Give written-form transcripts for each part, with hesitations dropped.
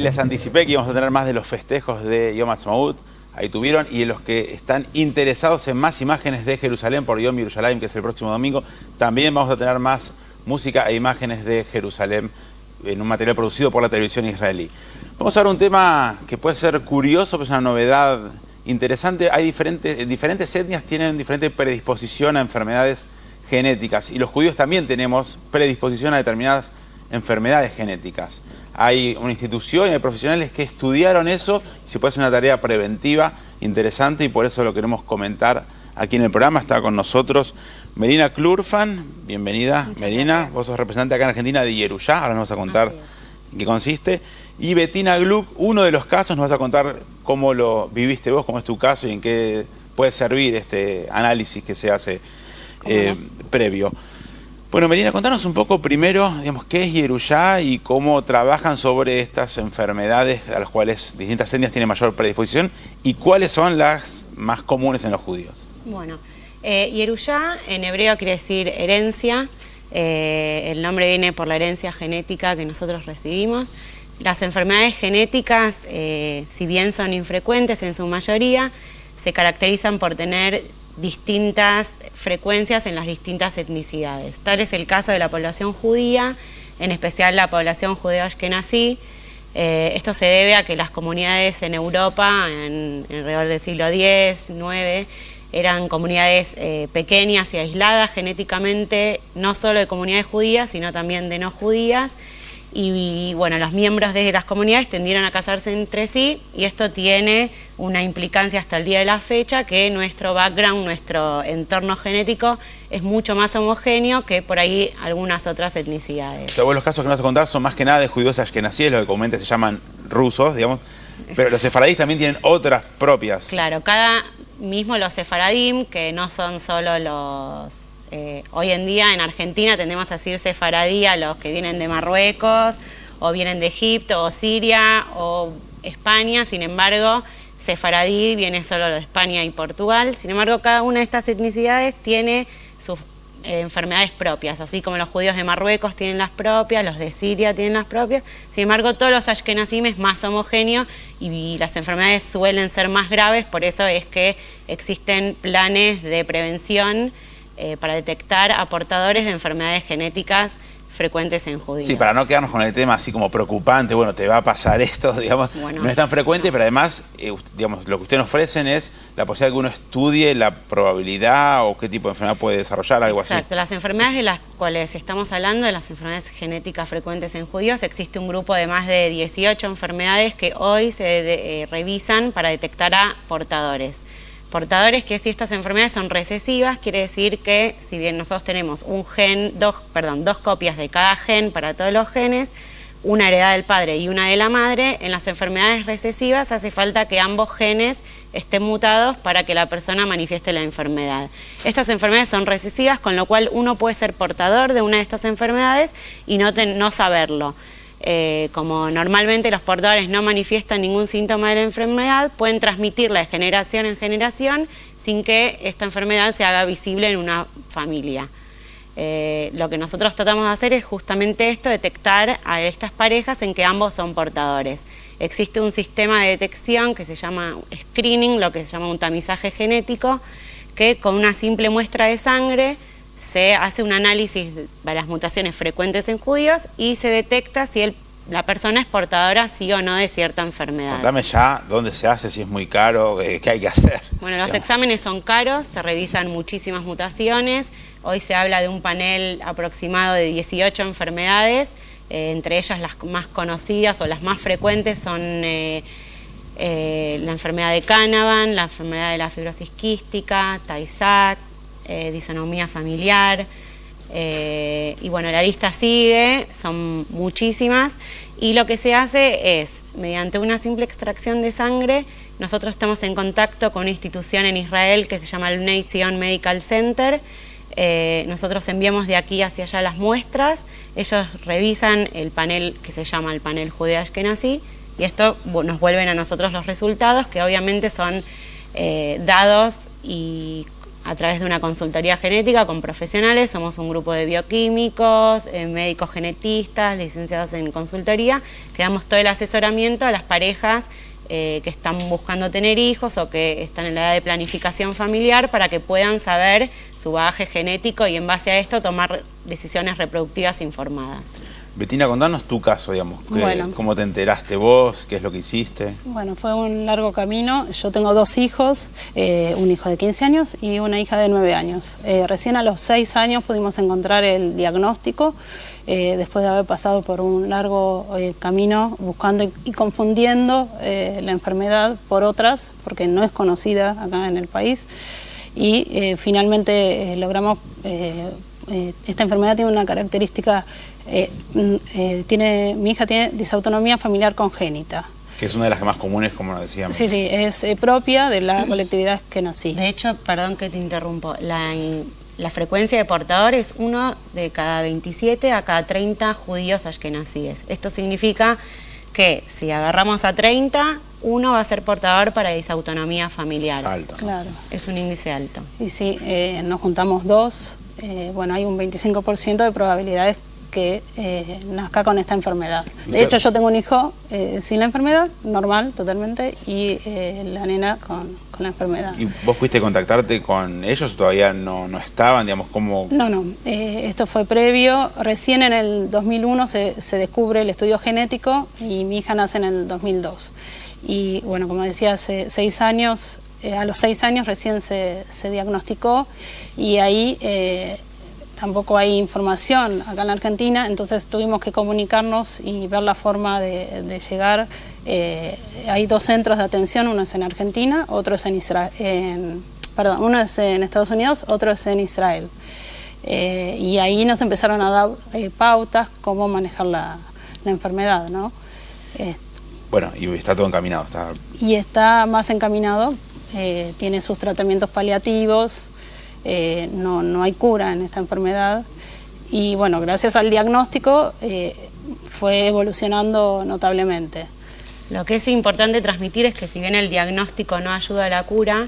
les anticipé que íbamos a tener más de los festejos de Yom Ha'atzmaut. Ahí tuvieron, y los que están interesados en más imágenes de Jerusalén por Yom Yerushalayim, que es el próximo domingo, también vamos a tener más música e imágenes de Jerusalén en un material producido por la televisión israelí. Vamos a ver un tema que puede ser curioso, pero es una novedad interesante. Hay diferentes etnias tienen diferente predisposición a enfermedades genéticas, y los judíos también tenemos predisposición a determinadas enfermedades genéticas. Hay una institución y hay profesionales que estudiaron eso y se puede hacer una tarea preventiva interesante, y por eso lo queremos comentar aquí en el programa. Está con nosotros Melina Klurfan. Bienvenida. Muchas Melina, gracias. Vos sos representante acá en Argentina de Yerusha, ahora nos vas a contar en qué consiste. Y Bettina Gluck, uno de los casos, nos vas a contar cómo lo viviste vos, cómo es tu caso y en qué puede servir este análisis que se hace previo. Bueno, Melina, contanos un poco primero, digamos, qué es Yerusha y cómo trabajan sobre estas enfermedades a las cuales distintas etnias tienen mayor predisposición, y cuáles son las más comunes en los judíos. Bueno, Yerusha en hebreo quiere decir herencia. El nombre viene por la herencia genética que nosotros recibimos. Las enfermedades genéticas, si bien son infrecuentes en su mayoría, se caracterizan por tener distintas frecuencias en las distintas etnicidades. Tal es el caso de la población judía, en especial la población judeo-ashkenazí. Esto se debe a que las comunidades en Europa, alrededor del siglo X, IX, eran comunidades pequeñas y aisladas genéticamente, no solo de comunidades judías, sino también de no judías. Y bueno, los miembros de las comunidades tendieron a casarse entre sí, y esto tiene una implicancia hasta el día de la fecha, que nuestro background, nuestro entorno genético es mucho más homogéneo que por ahí algunas otras etnicidades. O sea, vos los casos que nos vas a contar son más que nada de judíos ashkenazíes, lo que comúnmente se llaman rusos, digamos, pero los sefaradíes también tienen otras propias. Claro, mismo los sefaradim, que no son solo los... hoy en día en Argentina tendemos a decir sefaradí a los que vienen de Marruecos, o vienen de Egipto, o Siria, o España. Sin embargo, sefaradí viene solo de España y Portugal. Sin embargo, cada una de estas etnicidades tiene sus enfermedades propias, así como los judíos de Marruecos tienen las propias, los de Siria tienen las propias. Sin embargo, todos los ashkenazim es más homogéneo y las enfermedades suelen ser más graves. Por eso es que existen planes de prevención para detectar a portadores de enfermedades genéticas frecuentes en judíos. Sí, para no quedarnos con el tema así como preocupante, bueno, te va a pasar esto, digamos, bueno, no es tan frecuente, pero además, digamos, lo que ustedes ofrecen es la posibilidad de que uno estudie la probabilidad o qué tipo de enfermedad puede desarrollar, algo así. Exacto, las enfermedades de las cuales estamos hablando, de las enfermedades genéticas frecuentes en judíos, existe un grupo de más de 18 enfermedades que hoy se revisan para detectar a portadores. Portadores que, si estas enfermedades son recesivas, quiere decir que si bien nosotros tenemos dos copias de cada gen para todos los genes, una heredada del padre y una de la madre, en las enfermedades recesivas hace falta que ambos genes estén mutados para que la persona manifieste la enfermedad. Estas enfermedades son recesivas, con lo cual uno puede ser portador de una de estas enfermedades y no saberlo. Como normalmente los portadores no manifiestan ningún síntoma de la enfermedad, pueden transmitirla de generación en generación sin que esta enfermedad se haga visible en una familia. Lo que nosotros tratamos de hacer es justamente esto, detectar a estas parejas en que ambos son portadores. Existe un sistema de detección que se llama screening, lo que se llama un tamizaje genético, que con una simple muestra de sangre se hace un análisis de las mutaciones frecuentes en judíos y se detecta si la persona es portadora, sí o no, de cierta enfermedad. Contame ya dónde se hace, si es muy caro, qué hay que hacer. Bueno, los exámenes son caros, se revisan muchísimas mutaciones. Hoy se habla de un panel aproximado de 18 enfermedades, entre ellas las más conocidas o las más frecuentes son la enfermedad de Canavan, la enfermedad de la fibrosis quística, Tay-Sachs, disonomía familiar, y bueno, la lista sigue, son muchísimas, y lo que se hace es, mediante una simple extracción de sangre, nosotros estamos en contacto con una institución en Israel que se llama el Bnei Zion Medical Center. Nosotros enviamos de aquí hacia allá las muestras, ellos revisan el panel que se llama el panel judeo-ashkenazí, y esto nos vuelven a nosotros los resultados, que obviamente son dados y a través de una consultoría genética con profesionales. Somos un grupo de bioquímicos, médicos genetistas, licenciados en consultoría, que damos todo el asesoramiento a las parejas que están buscando tener hijos o que están en la edad de planificación familiar, para que puedan saber su bagaje genético y en base a esto tomar decisiones reproductivas informadas. Betina, contanos tu caso, digamos. Bueno. ¿Cómo te enteraste vos? ¿Qué es lo que hiciste? Bueno, fue un largo camino. Yo tengo 2 hijos, un hijo de 15 años y una hija de 9 años. Recién a los 6 años pudimos encontrar el diagnóstico, después de haber pasado por un largo camino buscando y confundiendo la enfermedad por otras, porque no es conocida acá en el país. Y finalmente logramos... esta enfermedad tiene una característica... mi hija tiene disautonomía familiar congénita. Que es una de las más comunes, como nos decíamos. Sí, sí, es propia de la colectividad que nací. De hecho, perdón que te interrumpo, la frecuencia de portadores es 1 de cada 27 a cada 30 judíos ashkenazíes. Esto significa que si agarramos a 30, uno va a ser portador para disautonomía familiar. Es alto, ¿no? Claro. Es un índice alto. Y si nos juntamos 2, bueno, hay un 25% de probabilidades que nazca con esta enfermedad. De hecho, yo tengo un hijo sin la enfermedad, normal, totalmente, y la nena con la enfermedad. ¿Y vos pudiste contactarte con ellos o todavía no estaban? Digamos, ¿cómo? No, esto fue previo. Recién en el 2001 se descubre el estudio genético y mi hija nace en el 2002. Y bueno, como decía, hace 6 años, a los 6 años recién se diagnosticó, y ahí... tampoco hay información acá en la Argentina, entonces tuvimos que comunicarnos y ver la forma de llegar. Hay 2 centros de atención, uno es en Argentina, otro es uno es en Estados Unidos, otro es en Israel. Y ahí nos empezaron a dar pautas cómo manejar la enfermedad, ¿no? Bueno, y está todo encaminado. Y está más encaminado, tiene sus tratamientos paliativos. No hay cura en esta enfermedad, y bueno, gracias al diagnóstico fue evolucionando notablemente. Lo que es importante transmitir es que si bien el diagnóstico no ayuda a la cura,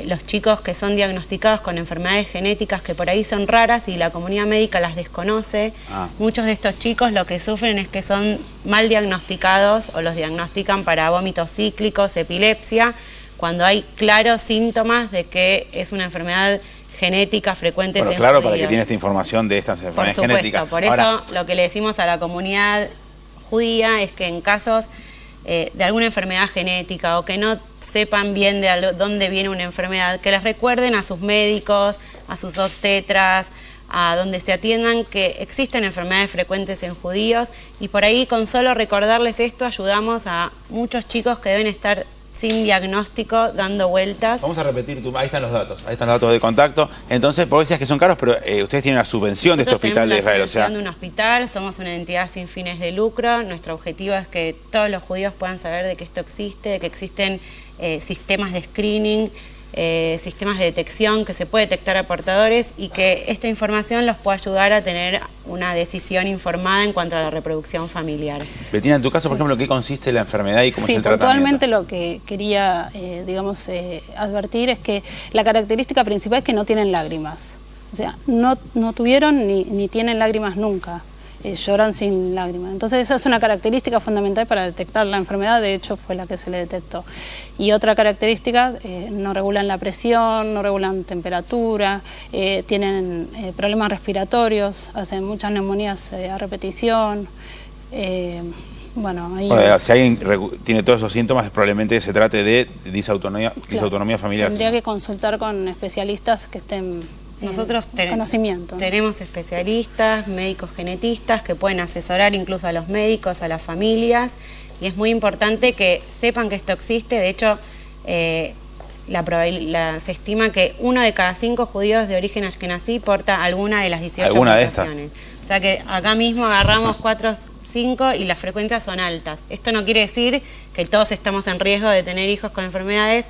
los chicos que son diagnosticados con enfermedades genéticas que por ahí son raras y la comunidad médica las desconoce, muchos de estos chicos lo que sufren es que son mal diagnosticados o los diagnostican para vómitos cíclicos, epilepsia, cuando hay claros síntomas de que es una enfermedad genética frecuente. Bueno, claro, para que tiene esta información de estas enfermedades genéticas. Por eso lo que le decimos a la comunidad judía es que en casos de alguna enfermedad genética o que no sepan bien de dónde viene una enfermedad, que les recuerden a sus médicos, a sus obstetras, a donde se atiendan, que existen enfermedades frecuentes en judíos, y por ahí con solo recordarles esto ayudamos a muchos chicos que deben estar sin diagnóstico, dando vueltas. Vamos a repetir, ahí están los datos de contacto. Entonces, vos decías que son caros, pero ustedes tienen la subvención de este hospital de Israel. Nosotros tenemos la subvención de un hospital, somos una entidad sin fines de lucro. Nuestro objetivo es que todos los judíos puedan saber de que esto existe, de que existen sistemas de screening, sistemas de detección, que se puede detectar a portadores, y que esta información los pueda ayudar a tener una decisión informada en cuanto a la reproducción familiar. Betina, en tu caso, por ejemplo, ¿qué consiste la enfermedad y cómo es el tratamiento? Puntualmente lo que quería, advertir es que la característica principal es que no tienen lágrimas. O sea, no tuvieron ni tienen lágrimas nunca. Lloran sin lágrimas. Entonces esa es una característica fundamental para detectar la enfermedad, de hecho fue la que se le detectó. Y otra característica, no regulan la presión, no regulan temperatura, tienen problemas respiratorios, hacen muchas neumonías a repetición. Bueno, si alguien tiene todos esos síntomas, probablemente se trate de disautonomía familiar. Tendría que consultar con especialistas que estén... Nosotros tenemos especialistas, médicos genetistas que pueden asesorar incluso a los médicos, a las familias, y es muy importante que sepan que esto existe. De hecho, se estima que 1 de cada 5 judíos de origen ashkenazí porta alguna de las 18 mutaciones. O sea que acá mismo agarramos 4 o 5 y las frecuencias son altas. Esto no quiere decir que todos estamos en riesgo de tener hijos con enfermedades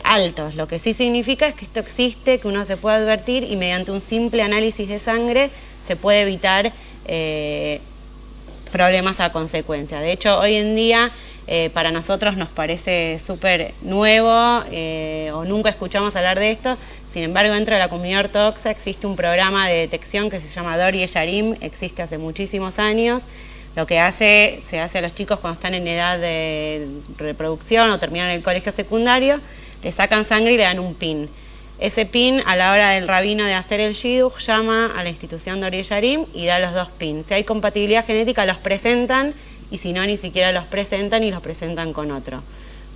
altos. Lo que sí significa es que esto existe, que uno se puede advertir y mediante un simple análisis de sangre se puede evitar problemas a consecuencia. De hecho, hoy en día para nosotros nos parece súper nuevo o nunca escuchamos hablar de esto. Sin embargo, dentro de la comunidad ortodoxa existe un programa de detección que se llama Dor Yeyarim, existe hace muchísimos años. Lo que se hace a los chicos cuando están en edad de reproducción o terminan el colegio secundario, le sacan sangre y le dan un pin. Ese pin, a la hora del rabino de hacer el shidduch, llama a la institución Dor Yeyarim y da los 2 pins. Si hay compatibilidad genética, los presentan, y si no, ni siquiera los presentan y los presentan con otro.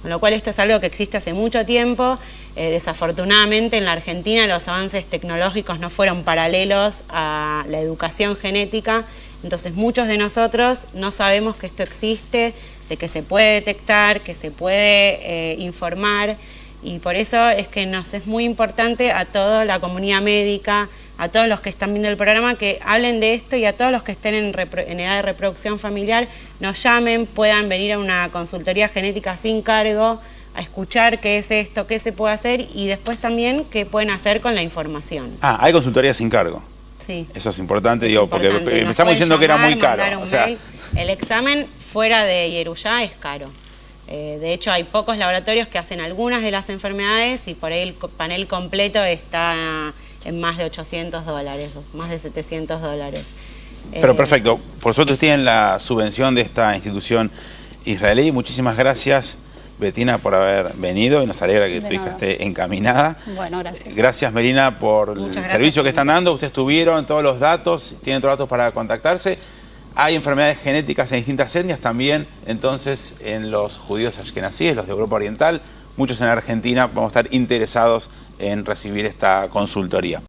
Con lo cual esto es algo que existe hace mucho tiempo. Desafortunadamente en la Argentina los avances tecnológicos no fueron paralelos a la educación genética, entonces muchos de nosotros no sabemos que esto existe, de que se puede detectar, que se puede informar, y por eso es que nos es muy importante a toda la comunidad médica, a todos los que están viendo el programa, que hablen de esto, y a todos los que estén en edad de reproducción familiar, nos llamen, puedan venir a una consultoría genética sin cargo, a escuchar qué es esto, qué se puede hacer, y después también qué pueden hacer con la información. Ah, hay consultoría sin cargo. Sí. Eso es importante, Importante. porque empezamos diciendo que era muy caro. O sea, el examen fuera de Yerusha es caro. De hecho, hay pocos laboratorios que hacen algunas de las enfermedades, y por ahí el panel completo está en más de $800, más de $700. Pero perfecto, por suerte tienen la subvención de esta institución israelí. Muchísimas gracias, Betina, por haber venido, y nos alegra que tu hija esté encaminada. Bueno, gracias. Gracias, Melina, por el servicio que están dando. Ustedes tuvieron todos los datos, tienen todos los datos para contactarse. Hay enfermedades genéticas en distintas etnias también, entonces en los judíos ashkenazíes, los de Europa Oriental, muchos en Argentina, vamos a estar interesados en recibir esta consultoría.